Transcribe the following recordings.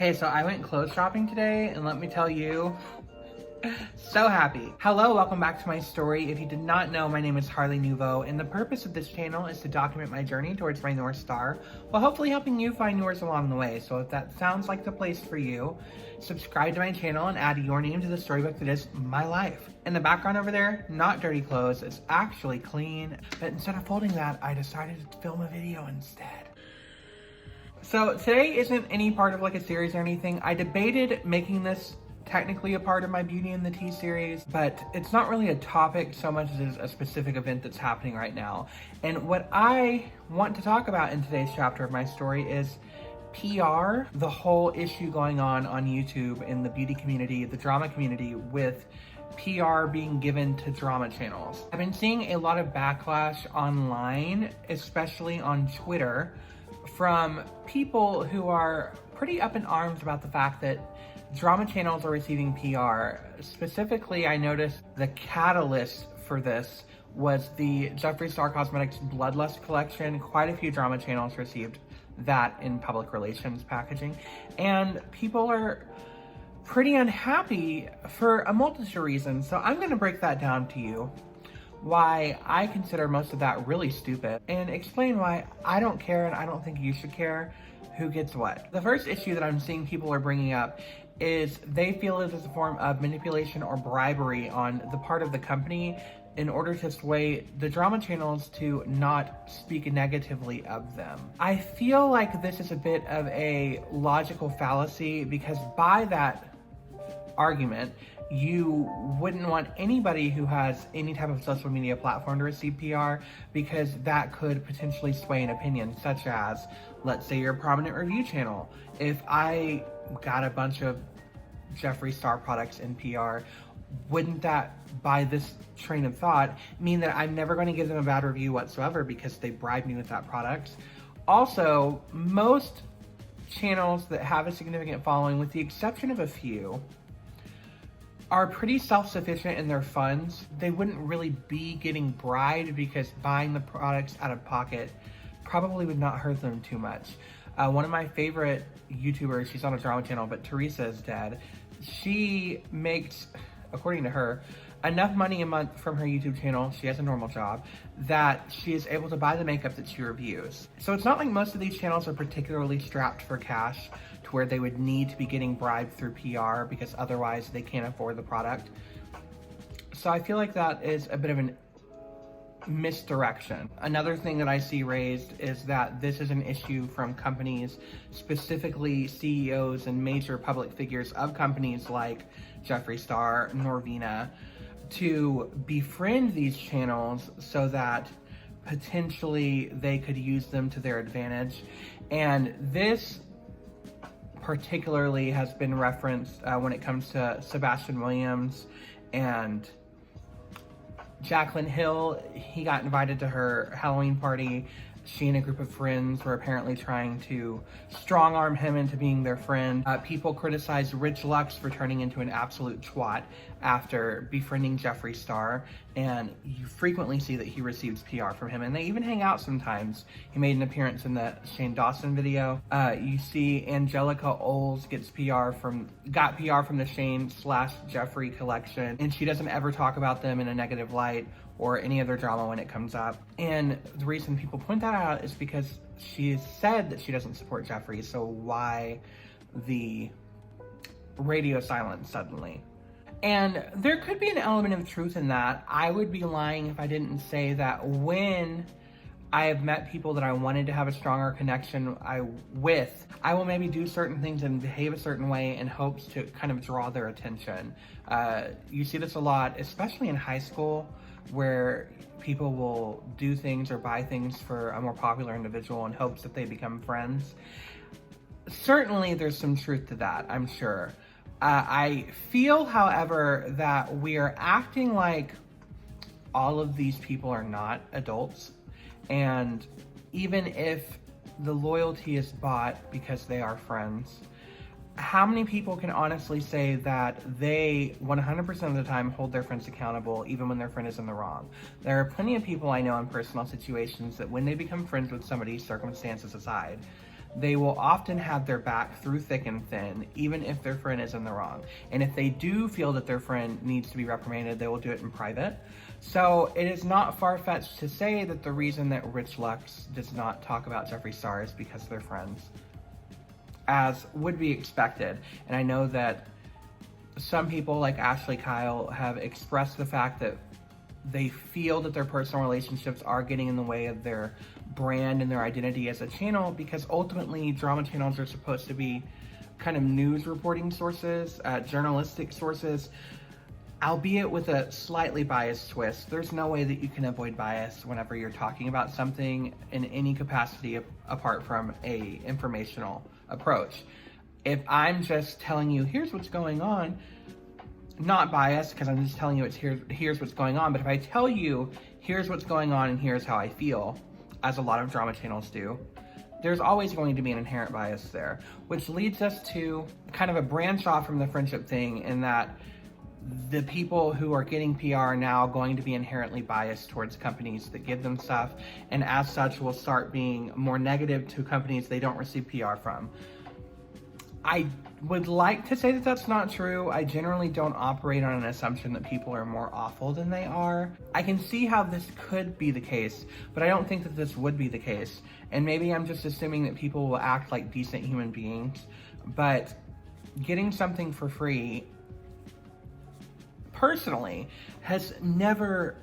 Hey, so I went clothes shopping today, and let me tell you, so happy. Hello, welcome back to my story. If you did not know, my name is Harley Nouveau, and the purpose of this channel is to document my journey towards my North Star, while hopefully helping you find yours along the way. So if that sounds like the place for you, subscribe to my channel and add your name to the storybook that is my life. In the background over there, not dirty clothes, it's actually clean, but instead of folding that, I decided to film a video instead. So today isn't any part of like a series or anything. I debated making this technically a part of my Beauty and the Tea series, but it's not really a topic so much as it is a specific event that's happening right now. And what I want to talk about in today's chapter of my story is PR, the whole issue going on YouTube in the beauty community, the drama community, with PR being given to drama channels. I've been seeing a lot of backlash online, especially on Twitter, from people who are pretty up in arms about the fact that drama channels are receiving PR. Specifically, I noticed the catalyst for this was the Jeffree Star Cosmetics Bloodlust collection. Quite a few drama channels received that in public relations packaging, and people are pretty unhappy for a multitude of reasons. So I'm going to break that down to you, why I consider most of that really stupid, and explain why I don't care and I don't think you should care who gets what. The first issue that I'm seeing people are bringing up is they feel it is a form of manipulation or bribery on the part of the company in order to sway the drama channels to not speak negatively of them. I feel like this is a bit of a logical fallacy, because by that argument, you wouldn't want anybody who has any type of social media platform to receive PR, because that could potentially sway an opinion, such as, let's say you're a prominent review channel. If I got a bunch of Jeffree Star products in PR, wouldn't that, by this train of thought, mean that I'm never going to give them a bad review whatsoever because they bribed me with that product? Also, most channels that have a significant following, with the exception of a few, are pretty self-sufficient in their funds. They wouldn't really be getting bribed, because buying the products out of pocket probably would not hurt them too much. One of my favorite YouTubers, she's on a drama channel, but Teresa is dead. She makes, according to her, enough money a month from her YouTube channel, she has a normal job, that she is able to buy the makeup that she reviews. So it's not like most of these channels are particularly strapped for cash to where they would need to be getting bribed through PR, because otherwise they can't afford the product. So I feel like that is a bit of an misdirection. Another thing that I see raised is that this is an issue from companies, specifically CEOs and major public figures of companies like Jeffree Star, Norvina, to befriend these channels so that potentially they could use them to their advantage. And this particularly has been referenced when it comes to Sebastian Williams and Jaclyn Hill. He got invited to her Halloween party. She and a group of friends were apparently trying to strong-arm him into being their friend. People criticized Rich Lux for turning into an absolute twat after befriending Jeffree Star, and you frequently see that he receives PR from him, and they even hang out sometimes. He made an appearance in the Shane Dawson video. You see Angelica Oles got PR from the Shane/Jeffree collection, and she doesn't ever talk about them in a negative light or any other drama when it comes up. And the reason people point that out is because she said that she doesn't support Jeffree, so why the radio silence suddenly? And there could be an element of truth in that. I would be lying if I didn't say that when I have met people that I wanted to have a stronger connection with, I will maybe do certain things and behave a certain way in hopes to kind of draw their attention. You see this a lot, especially in high school, where people will do things or buy things for a more popular individual in hopes that they become friends. Certainly there's some truth to that, I'm sure. I feel, however, that we are acting like all of these people are not adults, and even if the loyalty is bought because they are friends, how many people can honestly say that they 100% of the time hold their friends accountable even when their friend is in the wrong? There are plenty of people I know in personal situations that when they become friends with somebody, circumstances aside, they will often have their back through thick and thin, even if their friend is in the wrong. And if they do feel that their friend needs to be reprimanded, they will do it in private. So it is not far-fetched to say that the reason that Rich Lux does not talk about Jeffree Star is because they're friends, as would be expected. And I know that some people like Ashley Kyle have expressed the fact that they feel that their personal relationships are getting in the way of their brand and their identity as a channel, because ultimately drama channels are supposed to be kind of news reporting sources, journalistic sources, albeit with a slightly biased twist. There's no way that you can avoid bias whenever you're talking about something in any capacity apart from a informational approach. If I'm just telling you, here's what's going on, not biased because I'm just telling you here's what's going on, but if I tell you, here's what's going on and here's how I feel, as a lot of drama channels do, there's always going to be an inherent bias there, which leads us to kind of a branch off from the friendship thing, in that the people who are getting PR are now going to be inherently biased towards companies that give them stuff, and as such will start being more negative to companies they don't receive PR from. I would like to say that that's not true. I generally don't operate on an assumption that people are more awful than they are. I can see how this could be the case, but I don't think that this would be the case. And maybe I'm just assuming that people will act like decent human beings, but getting something for free, personally, has never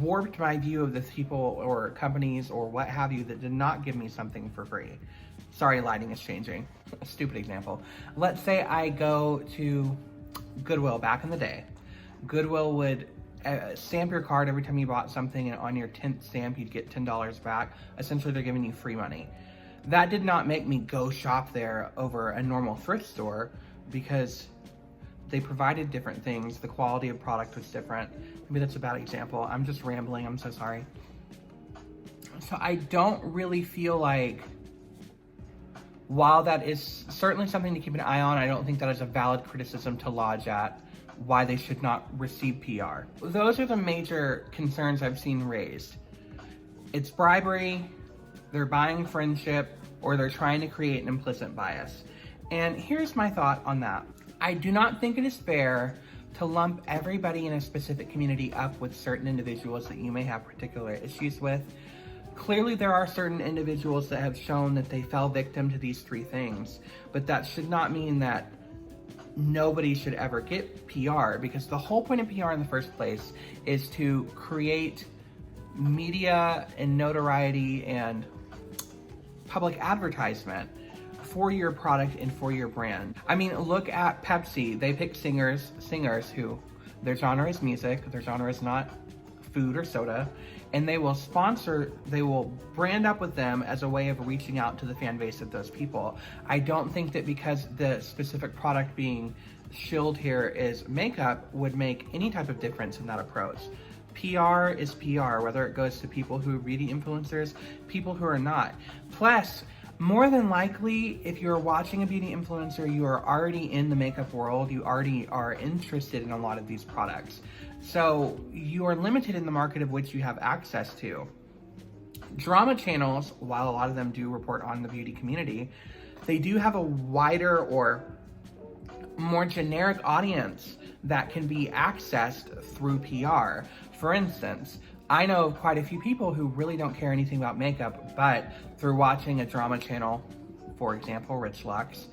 warped my view of the people or companies or what have you that did not give me something for free. Sorry, lighting is changing. A stupid example. Let's say I go to Goodwill back in the day. Goodwill would stamp your card every time you bought something, and on your 10th stamp, you'd get $10 back. Essentially, they're giving you free money. That did not make me go shop there over a normal thrift store, because they provided different things. The quality of product was different. Maybe that's a bad example. I'm just rambling. I'm so sorry. So I don't really feel like, while that is certainly something to keep an eye on, I don't think that is a valid criticism to lodge at why they should not receive PR. Those are the major concerns I've seen raised. It's bribery, they're buying friendship, or they're trying to create an implicit bias. And here's my thought on that. I do not think it is fair to lump everybody in a specific community up with certain individuals that you may have particular issues with. Clearly, there are certain individuals that have shown that they fell victim to these three things, but that should not mean that nobody should ever get PR, because the whole point of PR in the first place is to create media and notoriety and public advertisement for your product and for your brand. I mean, look at Pepsi. They pick singers who their genre is music, their genre is not food or soda, and they will brand up with them as a way of reaching out to the fan base of those people. I don't think that because the specific product being shilled here is makeup would make any type of difference in that approach. PR is PR, whether it goes to people who are beauty influencers, people who are not. Plus, more than likely, if you're watching a beauty influencer, you are already in the makeup world, you already are interested in a lot of these products. So you are limited in the market of which you have access to. Drama channels, while a lot of them do report on the beauty community, they do have a wider or more generic audience that can be accessed through PR. For instance, I know of quite a few people who really don't care anything about makeup, but through watching a drama channel, for example, Rich Lux,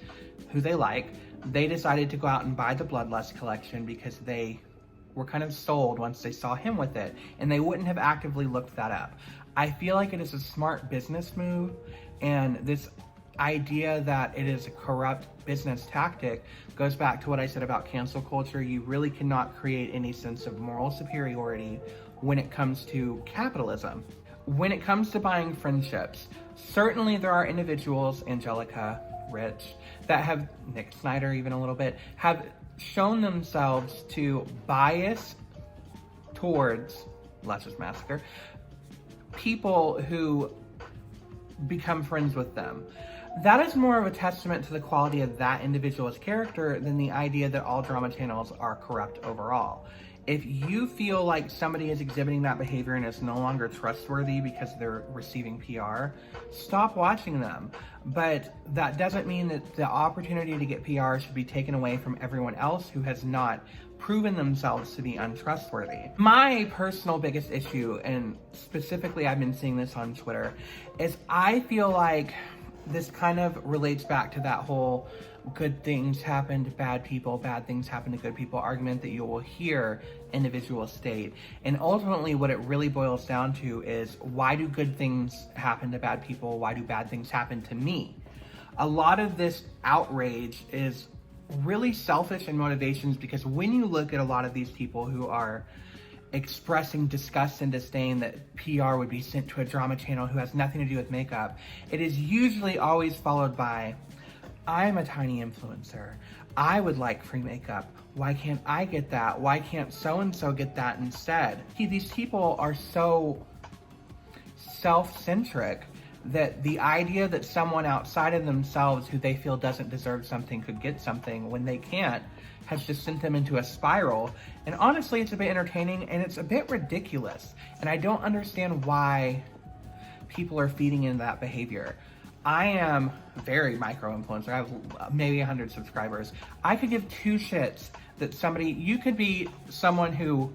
who they like, they decided to go out and buy the Bloodlust collection because they were kind of sold once they saw him with it, and they wouldn't have actively looked that up. I feel like it is a smart business move, and this idea that it is a corrupt business tactic goes back to what I said about cancel culture. You really cannot create any sense of moral superiority when it comes to capitalism. When it comes to buying friendships, certainly there are individuals, Angelica, Rich, that have, Nick Snyder even a little bit, have shown themselves to bias towards, Luscious Massacre, people who become friends with them. That is more of a testament to the quality of that individual's character than the idea that all drama channels are corrupt overall. If you feel like somebody is exhibiting that behavior and is no longer trustworthy because they're receiving PR, stop watching them. But that doesn't mean that the opportunity to get PR should be taken away from everyone else who has not proven themselves to be untrustworthy. My personal biggest issue, and specifically I've been seeing this on Twitter, is I feel like this kind of relates back to that whole good things happen to bad people, bad things happen to good people argument that you will hear individuals state. And ultimately what it really boils down to is, why do good things happen to bad people? Why do bad things happen to me? A lot of this outrage is really selfish in motivations, because when you look at a lot of these people who are expressing disgust and disdain that PR would be sent to a drama channel who has nothing to do with makeup, it is usually always followed by, I'm a tiny influencer. I would like free makeup. Why can't I get that? Why can't so-and-so get that instead? These people are so self-centric that the idea that someone outside of themselves who they feel doesn't deserve something could get something when they can't has just sent them into a spiral. And honestly, it's a bit entertaining and it's a bit ridiculous. And I don't understand why people are feeding into that behavior. I am very micro-influencer. I have maybe 100 subscribers. I could give two shits that you could be someone who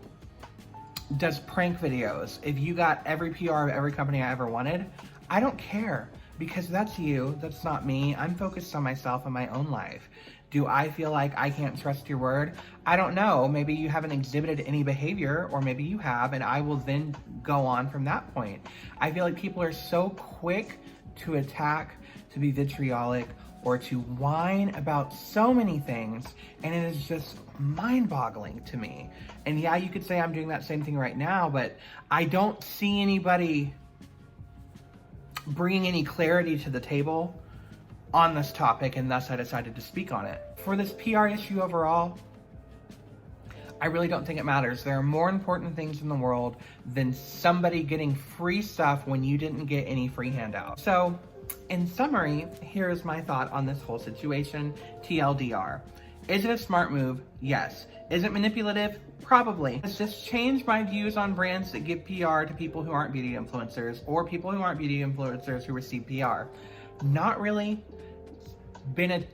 does prank videos. If you got every PR of every company I ever wanted, I don't care, because that's you, that's not me. I'm focused on myself and my own life. Do I feel like I can't trust your word? I don't know. Maybe you haven't exhibited any behavior, or maybe you have, and I will then go on from that point. I feel like people are so quick to attack, to be vitriolic, or to whine about so many things, and it is just mind-boggling to me. And yeah, you could say I'm doing that same thing right now, but I don't see anybody bringing any clarity to the table on this topic, and thus I decided to speak on it. For this PR issue overall, I really don't think it matters. There are more important things in the world than somebody getting free stuff when you didn't get any free handout. So, in summary, here's my thought on this whole situation, TLDR. Is it a smart move? Yes. Is it manipulative? Probably. Has this changed my views on brands that give PR to people who aren't beauty influencers, or people who aren't beauty influencers who receive PR? Not really. Been a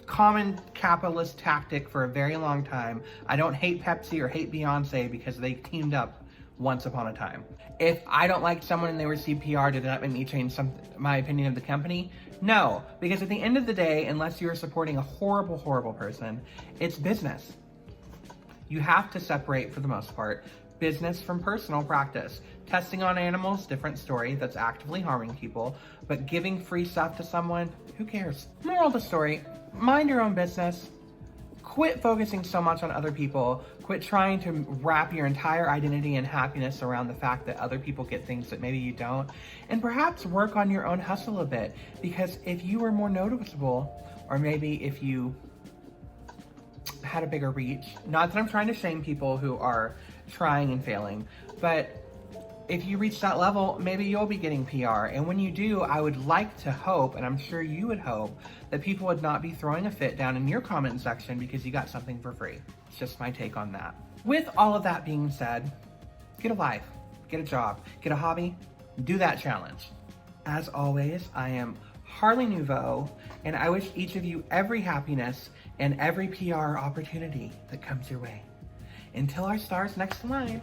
common capitalist tactic for a very long time. I don't hate Pepsi or hate Beyonce because they teamed up once upon a time. If I don't like someone and they receive PR, did that make me change my opinion of the company? No, because at the end of the day, unless you're supporting a horrible, horrible person, it's business. You have to separate, for the most part, business from personal practice. Testing on animals, different story, that's actively harming people, but giving free stuff to someone, who cares? Moral of the story, mind your own business. Quit focusing so much on other people. Quit trying to wrap your entire identity and happiness around the fact that other people get things that maybe you don't. And perhaps work on your own hustle a bit, because if you were more noticeable, or maybe if you had a bigger reach, not that I'm trying to shame people who are trying and failing, but if you reach that level, maybe you'll be getting PR. And when you do, I would like to hope, and I'm sure you would hope, that people would not be throwing a fit down in your comment section because you got something for free. It's just my take on that. With all of that being said, get a life, get a job, get a hobby, do that challenge. As always, I am Harley Nouveau, and I wish each of you every happiness and every PR opportunity that comes your way. Until our stars next align.